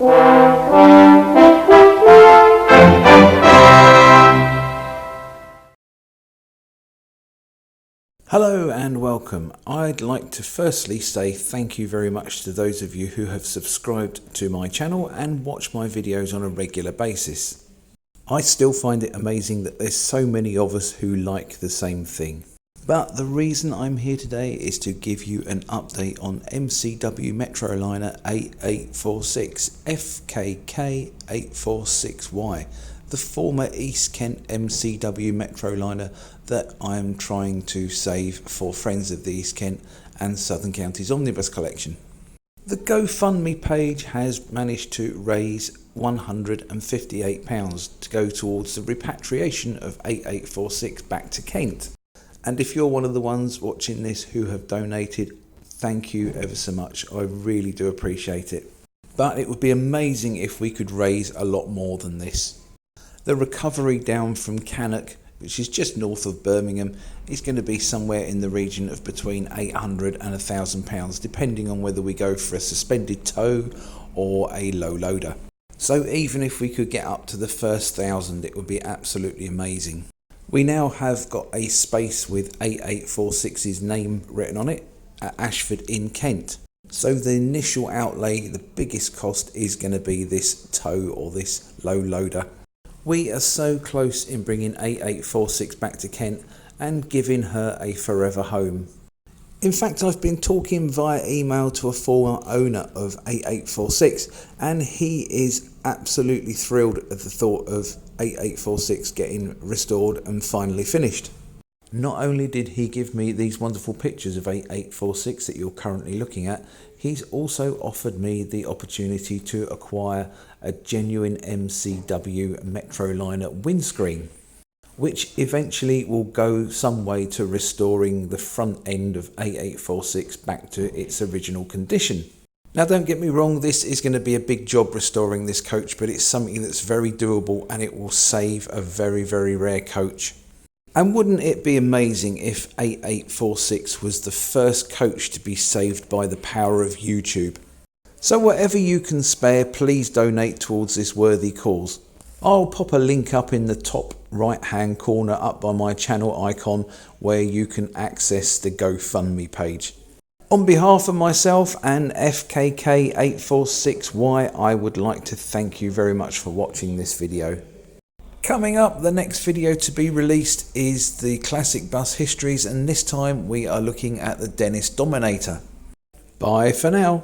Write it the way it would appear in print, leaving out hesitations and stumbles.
Hello and welcome. I'd like to firstly say thank you very much to those of you who have subscribed to my channel and watch my videos on a regular basis. I still find it amazing that there's so many of us who like the same thing. But the reason I'm here today is to give you an update on MCW Metroliner 8846 FKK846Y, the former East Kent MCW Metroliner that I'm trying to save for Friends of the East Kent and Southern Counties Omnibus Collection. The GoFundMe page has managed to raise £158 to go towards the repatriation of 8846 back to Kent. And if you're one of the ones watching this who have donated, thank you ever so much. I really do appreciate it. But it would be amazing if we could raise a lot more than this. The recovery down from Cannock, which is just north of Birmingham, is going to be somewhere in the region of between £800 and £1,000, depending on whether we go for a suspended tow or a low loader. So even if we could get up to the first 1,000, it would be absolutely amazing. We now have got a space with 8846's name written on it at Ashford in Kent. So the initial outlay, the biggest cost, is going to be this tow or this low loader. We are so close in bringing 8846 back to Kent and giving her a forever home. In fact, I've been talking via email to a former owner of 8846 and he is absolutely thrilled at the thought of 8846 getting restored and finally finished. Not only did he give me these wonderful pictures of 8846 that you're currently looking at, he's also offered me the opportunity to acquire a genuine MCW Metroliner windscreen, which eventually will go some way to restoring the front end of 8846 back to its original condition. Now don't get me wrong, this is going to be a big job restoring this coach, but it's something that's very doable and it will save a very, very rare coach. And wouldn't it be amazing if 8846 was the first coach to be saved by the power of YouTube? So whatever you can spare, please donate towards this worthy cause. I'll pop a link up in the top right hand corner up by my channel icon where you can access the GoFundMe page. On behalf of myself and FKK846Y, I would like to thank you very much for watching this video. Coming up, the next video to be released is the Classic Bus Histories, and this time we are looking at the Dennis Dominator. Bye for now.